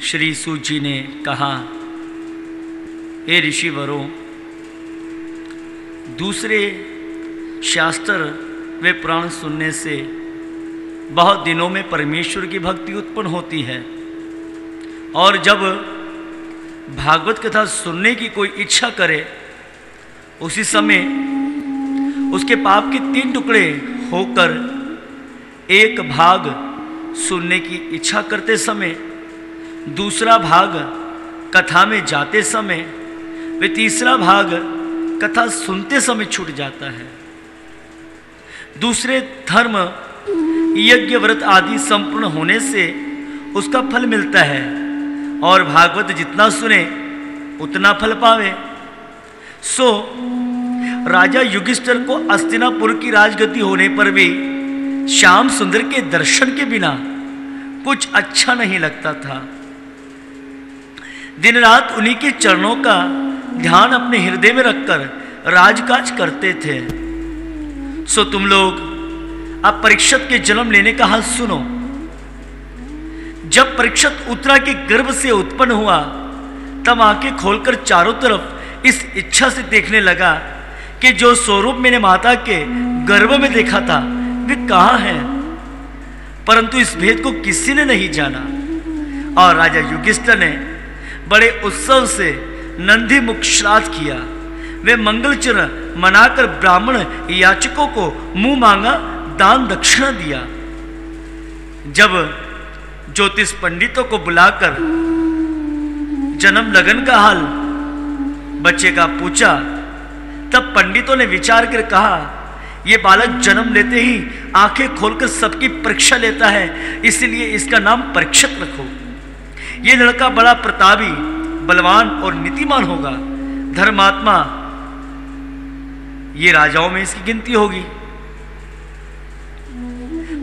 श्री सूत जी ने कहा, हे ऋषिवरों, दूसरे शास्त्र वे पुराण सुनने से बहुत दिनों में परमेश्वर की भक्ति उत्पन्न होती है, और जब भागवत कथा सुनने की कोई इच्छा करे उसी समय उसके पाप के 3 टुकड़े होकर एक भाग सुनने की इच्छा करते समय, दूसरा भाग कथा में जाते समय, वे तीसरा भाग कथा सुनते समय छूट जाता है। दूसरे धर्म यज्ञ व्रत आदि संपूर्ण होने से उसका फल मिलता है, और भागवत जितना सुने उतना फल पावे। सो राजा युधिष्ठिर को हस्तिनापुर की राजगद्दी होने पर भी श्याम सुंदर के दर्शन के बिना कुछ अच्छा नहीं लगता था। दिन रात उन्हीं के चरणों का ध्यान अपने हृदय में रखकर राजकाज करते थे। सो तुम लोग अब परीक्षित के जन्म लेने का हाल सुनो। जब परीक्षित उत्तरा के गर्भ से उत्पन्न हुआ तब आंखें खोलकर चारों तरफ इस इच्छा से देखने लगा कि जो स्वरूप मैंने माता के गर्भ में देखा था वे कहाँ हैं, परंतु इस भेद को किसी ने नहीं जाना। और राजा युधिष्ठिर ने बड़े उत्सव से नंदी मुख श्राद्ध किया। वे मंगलचरण मनाकर ब्राह्मण याचकों को मुंह मांगा दान दक्षिणा दिया। जब ज्योतिष पंडितों को बुलाकर जन्म लगन का हाल बच्चे का पूछा, तब पंडितों ने विचार कर कहा, यह बालक जन्म लेते ही आंखें खोलकर सबकी परीक्षा लेता है, इसलिए इसका नाम परीक्षित रखो। यह लड़का बड़ा प्रतापी, बलवान और नीतिमान होगा, धर्मात्मा, ये राजाओं में इसकी गिनती होगी।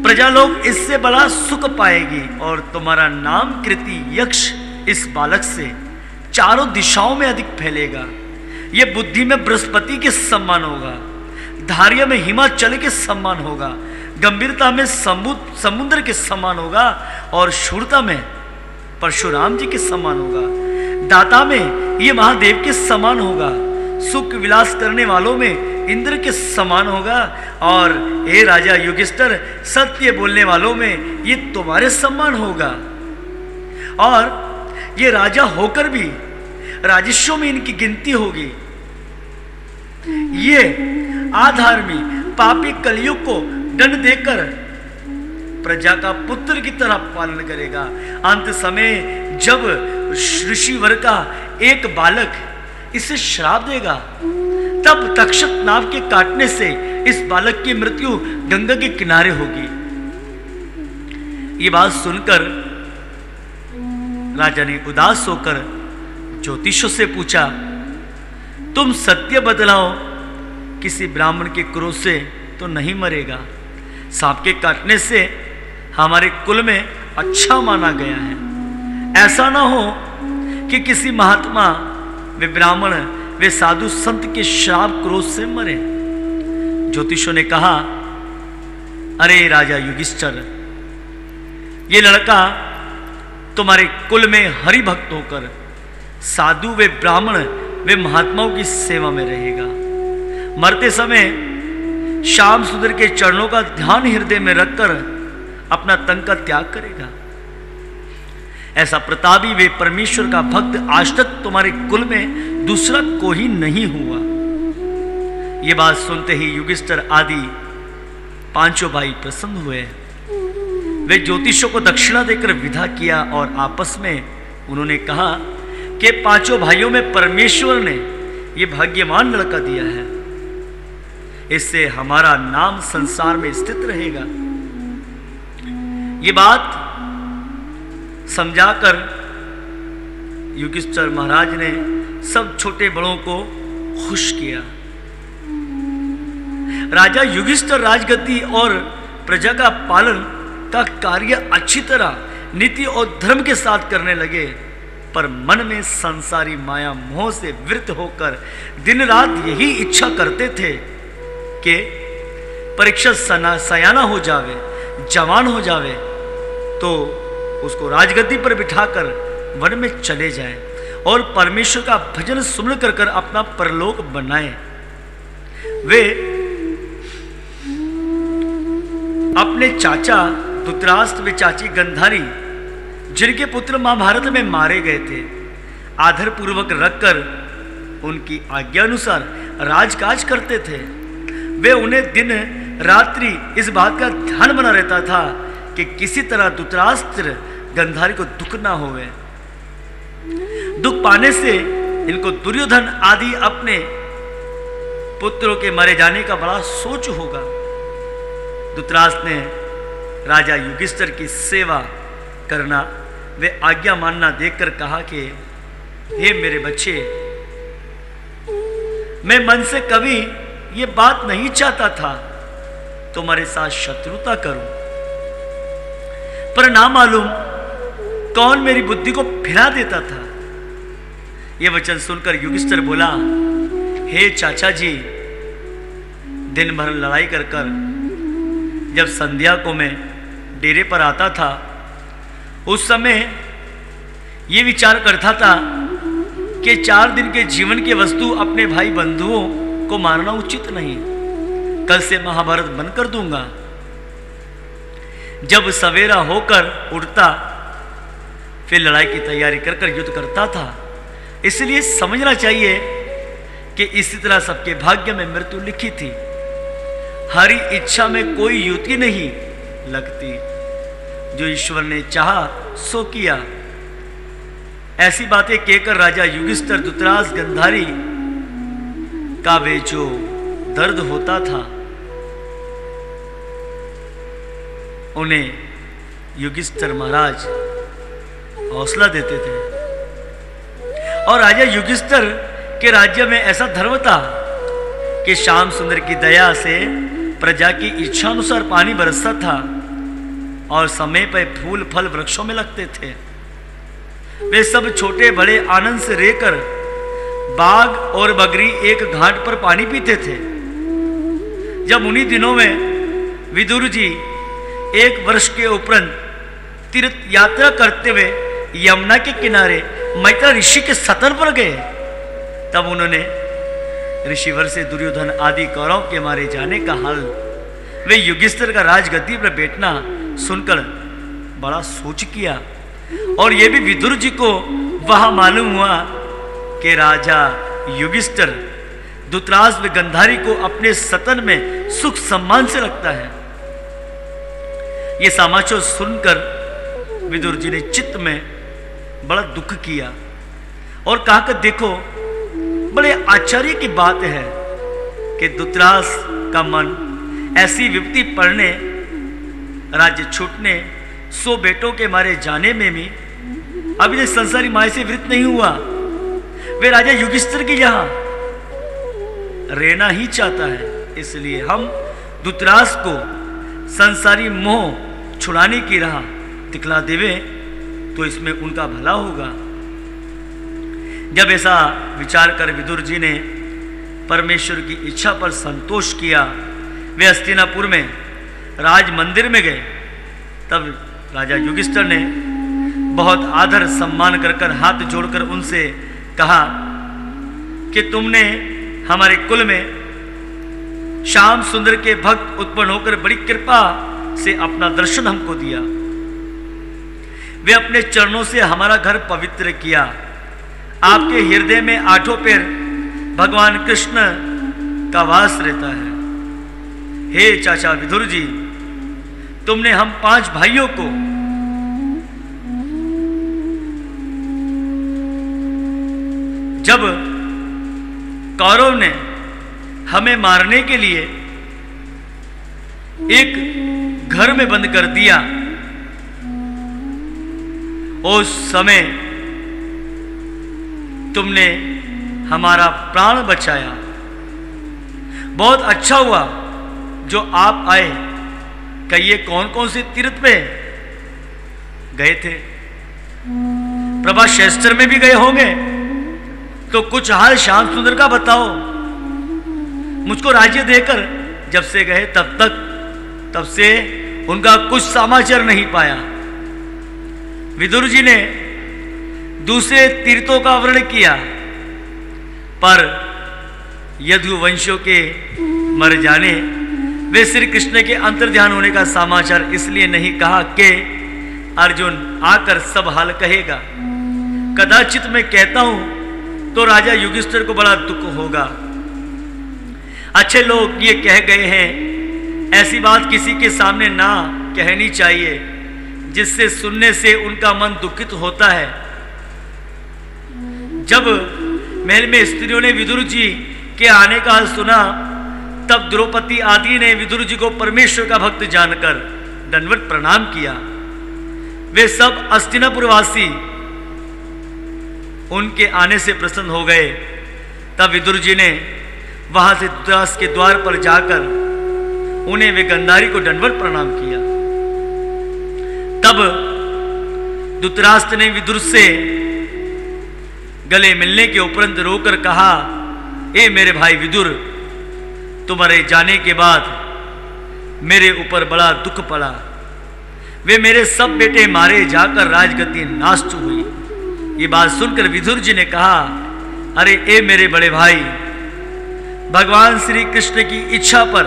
प्रजा लोग इससे बड़ा सुख पाएगी, और तुम्हारा नाम कीर्ति यक्ष इस बालक से चारों दिशाओं में अधिक फैलेगा। यह बुद्धि में बृहस्पति के समान होगा, धार्य में हिमाचल के समान होगा, गंभीरता में समुद्र के समान होगा, और शूरता में परशुराम जी के समान होगा, दाता में ये महादेव के समान होगा, सुख विलास करने वालों में इंद्र के समान होगा, और हे राजा युधिष्ठिर, सत्य बोलने वालों में ये तुम्हारे समान होगा। और ये राजा होकर भी राजस्वों में इनकी गिनती होगी। ये आधर्मी पापी कलयुग को दंड देकर प्रजा का पुत्र की तरह पालन करेगा। अंत समय जब ऋषिवर का एक बालक इसे श्राप देगा, तब तक्षक नाव के काटने से इस बालक की मृत्यु गंगा के किनारे होगी। ये बात सुनकर राजा ने उदास होकर ज्योतिषों से पूछा, तुम सत्य बतलाओ, किसी ब्राह्मण के क्रोध से तो नहीं मरेगा। सांप के काटने से हमारे कुल में अच्छा माना गया है। ऐसा ना हो कि किसी महात्मा, वे ब्राह्मण, वे साधु संत के श्राप क्रोध से मरे। ज्योतिषों ने कहा, अरे राजा युधिष्ठिर, ये लड़का तुम्हारे कुल में हरि भक्त होकर साधु वे ब्राह्मण वे महात्माओं की सेवा में रहेगा। मरते समय श्याम सुंदर के चरणों का ध्यान हृदय में रखकर अपना तन का त्याग करेगा। ऐसा प्रतापी वे परमेश्वर का भक्त आज तक तुम्हारे कुल में दूसरा कोई नहीं हुआ। ये बात सुनते ही युधिष्ठिर आदि पांचों भाई प्रसन्न हुए। वे ज्योतिषों को दक्षिणा देकर विदा किया, और आपस में उन्होंने कहा कि पांचों भाइयों में परमेश्वर ने यह भाग्यवान लड़का दिया है, इससे हमारा नाम संसार में स्थित रहेगा। ये बात समझाकर युधिष्ठिर महाराज ने सब छोटे बड़ों को खुश किया। राजा युधिष्ठिर राजगद्दी और प्रजा का पालन का कार्य अच्छी तरह नीति और धर्म के साथ करने लगे, पर मन में संसारी माया मोह से वृत होकर दिन रात यही इच्छा करते थे कि परीक्षा सयाना हो जावे, जवान हो जावे, तो उसको राजगद्दी पर बिठाकर वन में चले जाएं और परमेश्वर का भजन सुन कर अपना परलोक बनाएं। वे अपने चाचा धृतराष्ट्र व चाची गंधारी, जिनके पुत्र महाभारत में मारे गए थे, आदर पूर्वक रखकर उनकी आज्ञा अनुसार राजकाज करते थे। वे उन्हें दिन रात्रि इस बात का ध्यान बना रहता था कि किसी तरह धृतराष्ट्र गंधारी को दुख ना होवे। दुख पाने से इनको दुर्योधन आदि अपने पुत्रों के मरे जाने का बड़ा सोच होगा। धृतराष्ट्र ने राजा युधिष्ठिर की सेवा करना वे आज्ञा मानना देखकर कहा कि हे मेरे बच्चे, मैं मन से कभी ये बात नहीं चाहता था तुम्हारे साथ शत्रुता करूं, पर ना मालूम कौन मेरी बुद्धि को फिरा देता था। यह वचन सुनकर युधिष्ठिर बोला, हे चाचा जी, दिन भर लड़ाई कर जब संध्या को मैं डेरे पर आता था, उस समय ये विचार करता था कि 4 दिन के जीवन की वस्तु अपने भाई बंधुओं को मारना उचित नहीं। कल से महाभारत बंद कर दूंगा। जब सवेरा होकर उठता फिर लड़ाई की तैयारी कर युद्ध करता था। इसलिए समझना चाहिए कि इसी तरह सबके भाग्य में मृत्यु लिखी थी। हरी इच्छा में कोई युति नहीं लगती, जो ईश्वर ने चाहा सो किया। ऐसी बातें कहकर राजा युधिष्ठिर धृतराष्ट्र गंधारी का वे जो दर्द होता था उन्हें युधिष्ठिर महाराज हौसला देते थे। और राजा युधिष्ठिर के राज्य में ऐसा धर्म था कि श्याम सुंदर की दया से प्रजा की इच्छा अनुसार पानी बरसता था और समय पर फूल फल वृक्षों में लगते थे। वे सब छोटे बड़े आनंद से रहकर बाघ और बकरी एक घाट पर पानी पीते थे। जब उन्हीं दिनों में विदुर जी 1 वर्ष के उपरांत तीर्थ यात्रा करते हुए यमुना के किनारे मैत्रा ऋषि के सतन पर गए, तब उन्होंने ऋषिवर से दुर्योधन आदि कौरव के मारे जाने का हाल, वे युधिष्ठिर का राजगद्दी पर बैठना सुनकर बड़ा सोच किया। और यह भी विदुर जी को वहां मालूम हुआ कि राजा युधिष्ठिर धृतराष्ट्र गंधारी को अपने सतन में सुख सम्मान से रखता है। यह समाचार सुनकर विदुर जी ने चित्त में बड़ा दुख किया और कहा कि देखो, बड़े आश्चर्य की बात है कि धृतराष्ट्र का मन ऐसी विपत्ति पड़ने, राज्य छूटने, 100 बेटों के मारे जाने में भी अभी तक संसारी माया से वृत्त नहीं हुआ। वे राजा युधिष्ठिर की यहां रहना ही चाहता है। इसलिए हम धृतराष्ट्र को संसारी मोह छुड़ाने की राह दिखला देवे तो इसमें उनका भला होगा। जब ऐसा विचार कर विदुर जी ने परमेश्वर की इच्छा पर संतोष किया, वे हस्तिनापुर में राज मंदिर में गए। तब राजा युधिष्ठिर ने बहुत आदर सम्मान कर हाथ जोड़कर उनसे कहा कि तुमने हमारे कुल में श्याम सुंदर के भक्त उत्पन्न होकर बड़ी कृपा से अपना दर्शन हमको दिया। वे अपने चरणों से हमारा घर पवित्र किया। आपके हृदय में 8 पैर भगवान कृष्ण का वास रहता है। हे चाचा विदुर जी, तुमने हम 5 भाइयों को जब कौरव ने हमें मारने के लिए एक घर में बंद कर दिया, उस समय तुमने हमारा प्राण बचाया। बहुत अच्छा हुआ जो आप आए। कहिए कौन कौन से तीर्थ पे गए थे? प्रभा क्षेत्र में भी गए होंगे, तो कुछ हाल श्याम सुंदर का बताओ। मुझको राज्य देकर जब से गए तब से उनका कुछ समाचार नहीं पाया। विदुर जी ने दूसरे तीर्थों का वर्णन किया, पर यदुवंशियों के मर जाने वे श्री कृष्ण के अंतर्ध्यान होने का समाचार इसलिए नहीं कहा कि अर्जुन आकर सब हाल कहेगा। कदाचित मैं कहता हूं तो राजा युधिष्ठिर को बड़ा दुख होगा। अच्छे लोग ये कह गए हैं, ऐसी बात किसी के सामने ना कहनी चाहिए जिससे सुनने से उनका मन दुखित होता है। जब महल में स्त्रियों ने विदुर जी के आने का हाल सुना, तब द्रौपदी आदि ने विदुर जी को परमेश्वर का भक्त जानकर दंडवत प्रणाम किया। वे सब हस्तिनापुरवासी उनके आने से प्रसन्न हो गए। तब विदुर जी ने वहां से धृतराष्ट्र के द्वार पर जाकर उन्हें वे गंधारी को दंडवत प्रणाम किया। तब धृतराष्ट्र ने विदुर से गले मिलने के उपरांत रोकर कहा, ए मेरे भाई विदुर, तुम्हारे जाने के बाद मेरे ऊपर बड़ा दुख पड़ा। वे मेरे सब बेटे मारे जाकर राजगद्दी नास्ट हुई। ये बात सुनकर विदुर जी ने कहा, अरे ए मेरे बड़े भाई, भगवान श्री कृष्ण की इच्छा पर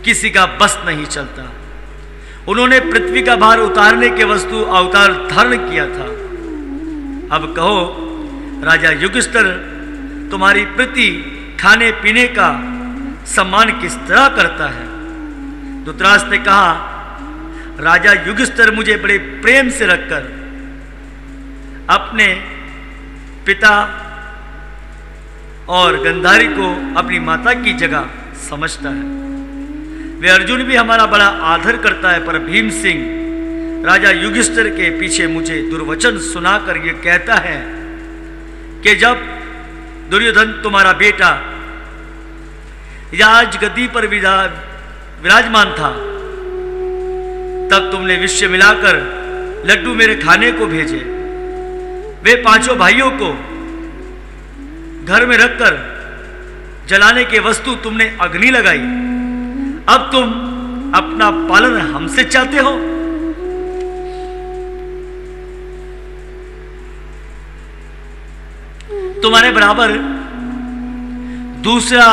किसी का बस नहीं चलता। उन्होंने पृथ्वी का भार उतारने के वस्तु अवतार धारण किया था। अब कहो राजा युधिष्ठिर तुम्हारी प्रति खाने पीने का सम्मान किस तरह करता है? धृतराष्ट्र ने कहा, राजा युधिष्ठिर मुझे बड़े प्रेम से रखकर अपने पिता और गंधारी को अपनी माता की जगह समझता है। वे अर्जुन भी हमारा बड़ा आदर करता है, पर भीम सिंह राजा युधिष्ठिर के पीछे मुझे दुर्वचन सुनाकर यह कहता है कि जब दुर्योधन तुम्हारा बेटा राजगद्दी पर विराजमान था, तब तुमने विष मिलाकर लड्डू मेरे खाने को भेजे। वे पांचों भाइयों को घर में रखकर जलाने के वस्तु तुमने अग्नि लगाई। अब तुम अपना पालन हमसे चाहते हो? तुम्हारे बराबर दूसरा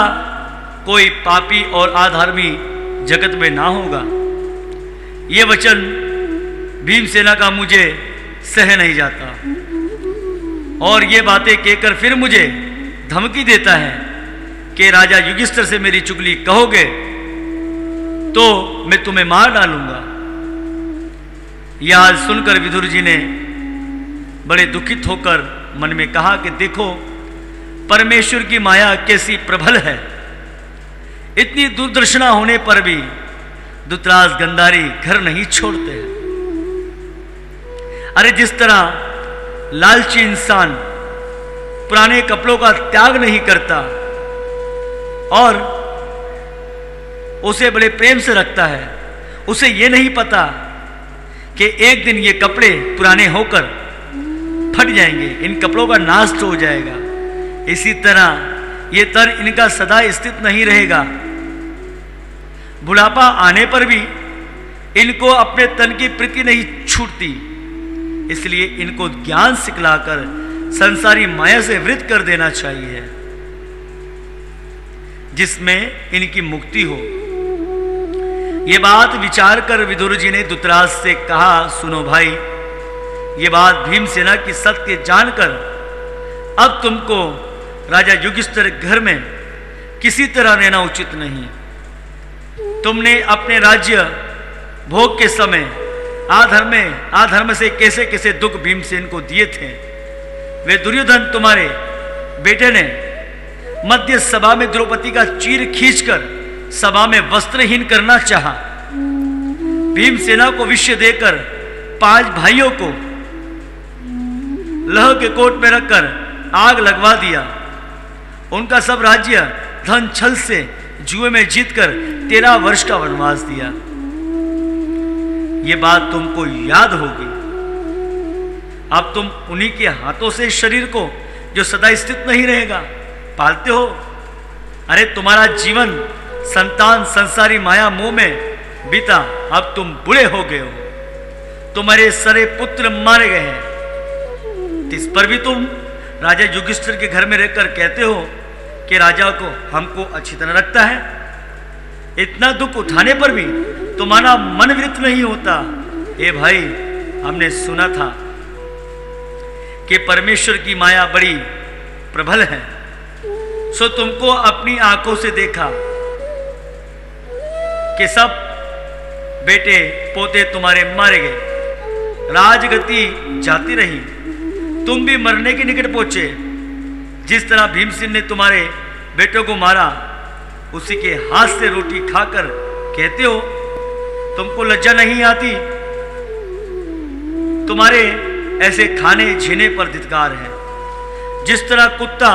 कोई पापी और अधर्मी जगत में ना होगा। यह वचन भीमसेना का मुझे सह नहीं जाता, और ये बातें कहकर फिर मुझे धमकी देता है कि राजा युधिष्ठिर से मेरी चुगली कहोगे तो मैं तुम्हें मार डालूंगा। यह सुनकर विदुर जी ने बड़े दुखित होकर मन में कहा कि देखो परमेश्वर की माया कैसी प्रबल है। इतनी दुर्दर्शना होने पर भी धृतराष्ट्र गंधारी घर नहीं छोड़ते हैं। अरे जिस तरह लालची इंसान पुराने कपड़ों का त्याग नहीं करता और उसे बड़े प्रेम से रखता है, उसे यह नहीं पता कि एक दिन ये कपड़े पुराने होकर फट जाएंगे, इन कपड़ों का नाश हो जाएगा। इसी तरह ये तन इनका सदा स्थित नहीं रहेगा। बुढ़ापा आने पर भी इनको अपने तन की प्रीति नहीं छूटती, इसलिए इनको ज्ञान सिखलाकर संसारी माया से वृत कर देना चाहिए, जिसमें इनकी मुक्ति हो। यह बात विचार कर विदुर जी ने धृतराष्ट्र से कहा, सुनो भाई, ये बात भीमसेना की सत्य जानकर अब तुमको राजा युधिष्ठिर घर में किसी तरह रहना उचित नहीं। तुमने अपने राज्य भोग के समय आधर्म से कैसे कैसे दुख भीमसेन को दिए थे। वे दुर्योधन तुम्हारे बेटे ने मध्य सभा में द्रौपदी का चीर खींचकर सभा में वस्त्रहीन करना चाहा। भीमसेना को विष देकर 5 भाइयों को लह के कोट में रखकर आग लगवा दिया। उनका सब राज्य धन छल से जुए में जीतकर 13 वर्ष का वनवास दिया। ये बात तुमको याद होगी। अब तुम उन्हीं के हाथों से शरीर को, जो सदा स्थित नहीं रहेगा, पालते हो। अरे तुम्हारा जीवन संतान संसारी माया मोह में बीता, अब तुम बूढ़े हो गए हो। तुम्हारे सारे पुत्र मारे गए हैं। इस पर भी तुम राजा युधिष्ठिर के घर में रहकर कहते हो कि राजा को हमको अच्छी तरह रखता है। इतना दुख उठाने पर भी तुम्हारा मन विरत नहीं होता। ए भाई, हमने सुना था कि परमेश्वर की माया बड़ी प्रबल है, सो तुमको अपनी आंखों से देखा कि सब बेटे पोते तुम्हारे मारे गए, राजगति जाती रही, तुम भी मरने के निकट पहुंचे। जिस तरह भीमसेन ने तुम्हारे बेटों को मारा, उसी के हाथ से रोटी खाकर कहते हो तुमको लज्जा नहीं आती। तुम्हारे ऐसे खाने छीने पर धिक्कार है। जिस तरह कुत्ता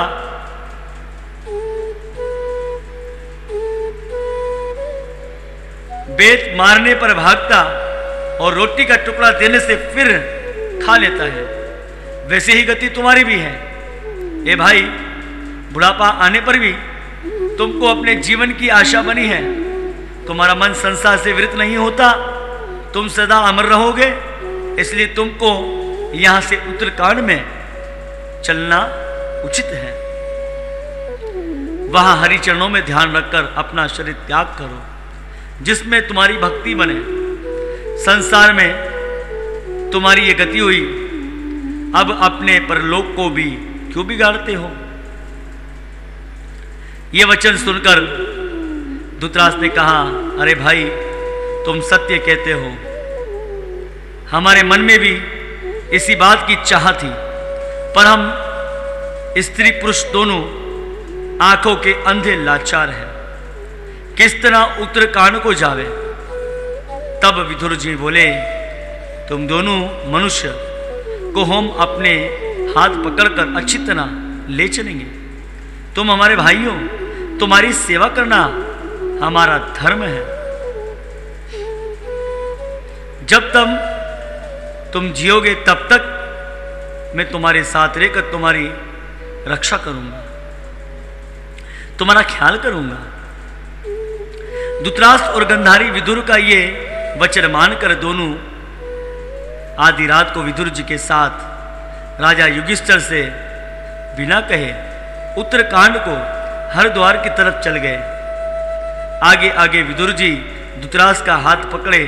बेत मारने पर भागता और रोटी का टुकड़ा देने से फिर खा लेता है, वैसे ही गति तुम्हारी भी है। ए भाई, बुढ़ापा आने पर भी तुमको अपने जीवन की आशा बनी है। तुम्हारा मन संसार से विरत नहीं होता, तुम सदा अमर रहोगे। इसलिए तुमको यहां से उत्तरकांड में चलना उचित है। वहां हरि चरणों में ध्यान रखकर अपना शरीर त्याग करो, जिसमें तुम्हारी भक्ति बने। संसार में तुम्हारी ये गति हुई, अब अपने परलोक को भी क्यों बिगाड़ते हो? ये वचन सुनकर धृतराष्ट्र ने कहा, अरे भाई, तुम सत्य कहते हो। हमारे मन में भी इसी बात की चाह थी, पर हम स्त्री पुरुष दोनों आंखों के अंधे लाचार हैं। किस तरह उत्तरकांड को जावे? तब विदुर जी बोले, तुम दोनों मनुष्य को हम अपने हाथ पकड़कर अच्छी तरह ले चलेंगे। तुम हमारे भाई हो, तुम्हारी सेवा करना हमारा धर्म है। जब तक तुम जियोगे तब तक मैं तुम्हारे साथ रहकर तुम्हारी रक्षा करूंगा, तुम्हारा ख्याल करूंगा। धृतराष्ट्र और गंधारी विदुर का ये वचन मानकर दोनों आधी रात को विदुर जी के साथ राजा युधिष्ठिर से बिना कहे उत्तरकांड को हरिद्वार की तरफ चल गए। आगे आगे विदुर जी धृतराष्ट्र का हाथ पकड़े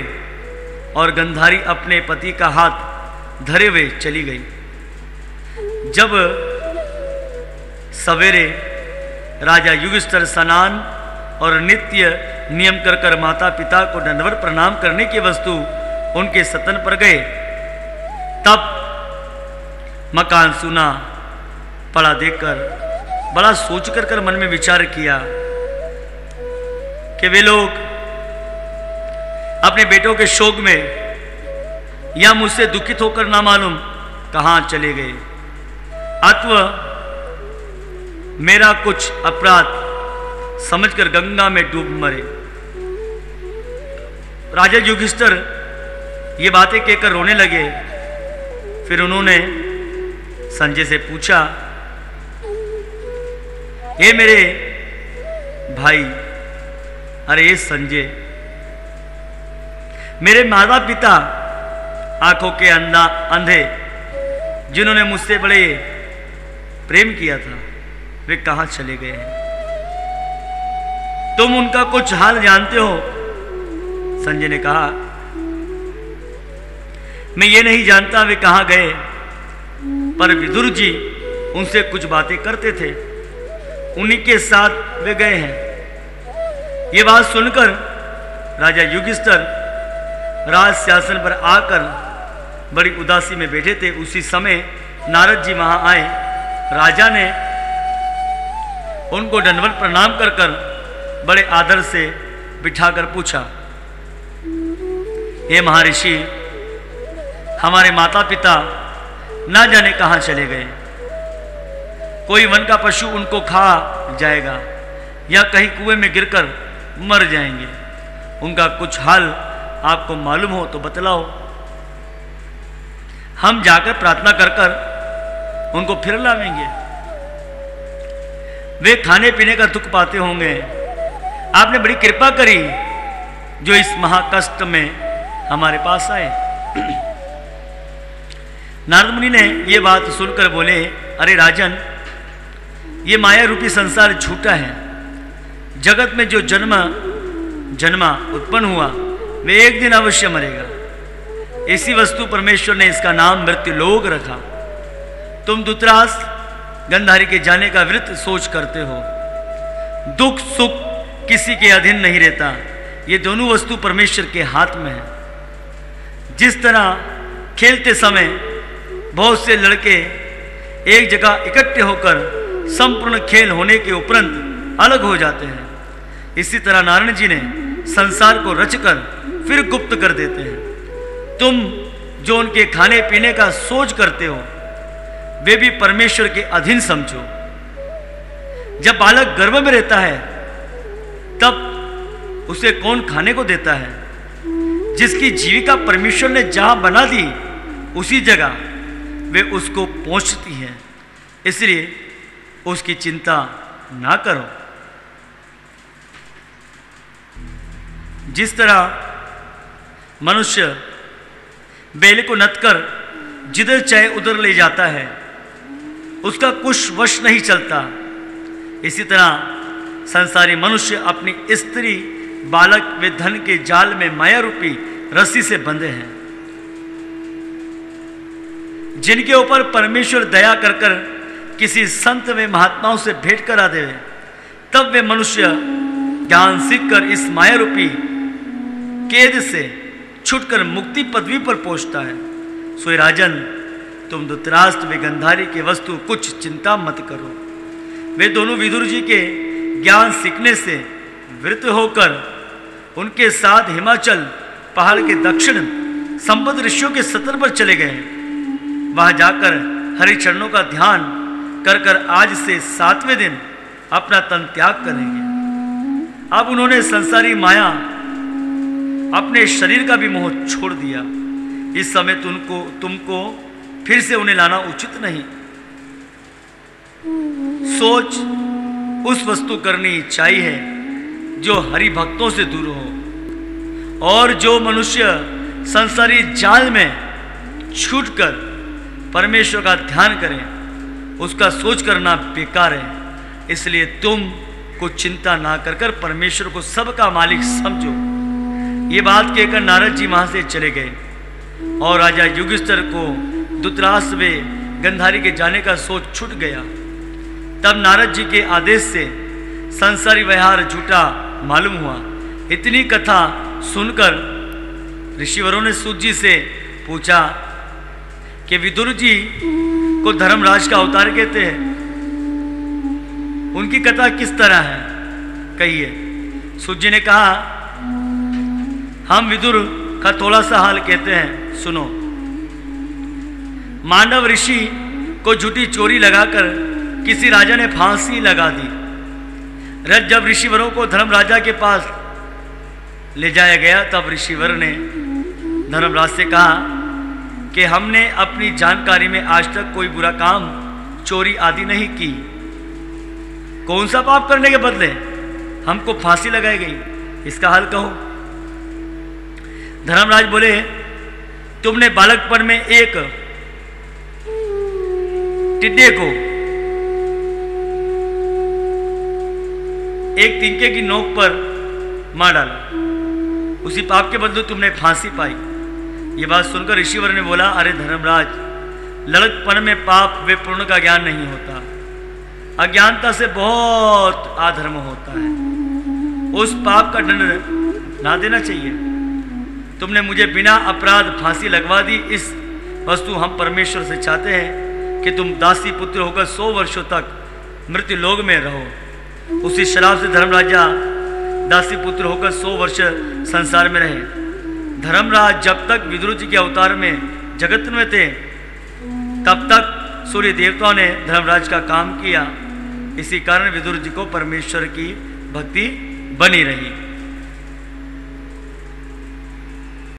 और गंधारी अपने पति का हाथ धरे हुए चली गई। जब सवेरे राजा युधिष्ठिर स्नान और नित्य नियम कर माता पिता को दंडवत प्रणाम करने की वस्तु उनके सतन पर गए, तब मकान सुना पड़ा देखकर बड़ा सोच कर मन में विचार किया कि वे लोग अपने बेटों के शोक में या मुझसे दुखित होकर ना मालूम कहां चले गए, अथवा मेरा कुछ अपराध समझकर गंगा में डूब मरे। राजा युधिष्ठिर ये बातें कहकर रोने लगे। फिर उन्होंने संजय से पूछा, ये मेरे भाई, अरे ये संजय, मेरे माता पिता आंखों के अंधे जिन्होंने मुझसे बड़े प्रेम किया था, वे कहां चले गए हैं? तुम उनका कुछ हाल जानते हो? संजय ने कहा, मैं ये नहीं जानता वे कहां गए, पर विदुर जी उनसे कुछ बातें करते थे, उन्हीं के साथ वे गए हैं। ये बात सुनकर राजा युधिष्ठिर राज सिंहासन पर आकर बड़ी उदासी में बैठे थे। उसी समय नारद जी वहां आए। राजा ने उनको दंडवत प्रणाम कर बड़े आदर से बिठाकर पूछा, हे महर्षि, हमारे माता पिता ना जाने कहां चले गए। कोई वन का पशु उनको खा जाएगा या कहीं कुएं में गिरकर मर जाएंगे। उनका कुछ हाल आपको मालूम हो तो बतलाओ, हम जाकर प्रार्थना कर उनको फिर लावेंगे। वे खाने पीने का दुख पाते होंगे। आपने बड़ी कृपा करी जो इस महाकष्ट में हमारे पास आए। नारद मुनि ने ये बात सुनकर बोले, अरे राजन, ये माया रूपी संसार झूठा है। जगत में जो जन्मा उत्पन्न हुआ वे एक दिन अवश्य मरेगा। इसी वस्तु परमेश्वर ने इसका नाम मृत्यु लोक रखा। तुम धृतराष्ट्र गंधारी के जाने का वृत्त सोच करते हो। दुख सुख किसी के अधीन नहीं रहता, ये दोनों वस्तु परमेश्वर के हाथ में है। जिस तरह खेलते समय बहुत से लड़के एक जगह इकट्ठे होकर संपूर्ण खेल होने के उपरांत अलग हो जाते हैं, इसी तरह नारायण जी ने संसार को रचकर फिर गुप्त कर देते हैं। तुम जो उनके खाने पीने का सोच करते हो वे भी परमेश्वर के अधीन समझो। जब बालक गर्भ में रहता है तब उसे कौन खाने को देता है? जिसकी जीविका परमेश्वर ने जहां बना दी उसी जगह वे उसको पहुंचती है, इसलिए उसकी चिंता ना करो। जिस तरह मनुष्य बेल को नतकर जिधर चाहे उधर ले जाता है, उसका कुछ वश नहीं चलता, इसी तरह संसारी मनुष्य अपनी स्त्री बालक व धन के जाल में माया रूपी रस्सी से बंधे हैं। जिनके ऊपर परमेश्वर दया कर कर किसी संत व महात्माओं से भेंट करा दे, तब वे मनुष्य ज्ञान सीखकर इस माया रूपी कैद से छुटकर मुक्ति पदवी पर पहुंचता है। सोई राजन, तुम धृतराष्ट्र व गंधारी के वस्तु कुछ चिंता मत करो। वे दोनों विदुर जी के ज्ञान सीखने से वृत्त होकर उनके साथ हिमाचल पहाड़ के दक्षिण संपद ऋषियों के सत्र पर चले गए। वहां जाकर हरि चरणों का ध्यान कर कर आज से 7वें दिन अपना तन त्याग करेंगे। अब उन्होंने संसारी माया अपने शरीर का भी मोह छोड़ दिया। इस समय तुमको फिर से उन्हें लाना उचित नहीं। सोच उस वस्तु करनी चाहिए जो हरि भक्तों से दूर हो, और जो मनुष्य संसारी जाल में छूटकर परमेश्वर का ध्यान करे उसका सोच करना बेकार है। इसलिए तुम को चिंता ना कर कर परमेश्वर को सबका मालिक समझो। ये बात कहकर नारद जी वहां से चले गए और राजा युधिष्ठिर को धृतराष्ट्र व गंधारी के जाने का सोच छूट गया। तब नारद जी के आदेश से संसारी व्यवहार झूठा मालूम हुआ। इतनी कथा सुनकर ऋषिवरों ने सूत जी से पूछा कि विदुर जी को धर्मराज का अवतार कहते हैं, उनकी कथा किस तरह है, कहिए। सूत जी ने कहा, हम विदुर का थोड़ा सा हाल कहते हैं, सुनो। मांडव ऋषि को झूठी चोरी लगाकर किसी राजा ने फांसी लगा दी। जब ऋषिवरों को धर्मराजा के पास ले जाया गया तब ऋषिवर ने धर्मराज से कहा कि हमने अपनी जानकारी में आज तक कोई बुरा काम, चोरी आदि नहीं की। कौन सा पाप करने के बदले हमको फांसी लगाई गई, इसका हल कहो। धर्मराज बोले, तुमने बालकपन में एक टिड्डे को एक तिनके की नोक पर मार डाला, उसी पाप के बदले तुमने फांसी पाई। ये बात सुनकर ऋषिवर ने बोला, अरे धर्मराज, लड़कपन में पाप व पुण्य का ज्ञान नहीं होता, अज्ञानता से बहुत अधर्म होता है। उस पाप का दंड ना देना चाहिए। तुमने मुझे बिना अपराध फांसी लगवा दी। इस वस्तु हम परमेश्वर से चाहते हैं कि तुम दासी पुत्र होकर 100 वर्षों तक मृत्यु लोक में रहो। उसी शराब से धर्मराजा दासी पुत्र होकर 100 वर्ष संसार में रहे। धर्मराज जब तक विदुर जी के अवतार में जगत में थे तब तक सूर्य देवताओं ने धर्मराज का काम किया। इसी कारण विदुर जी को परमेश्वर की भक्ति बनी रही।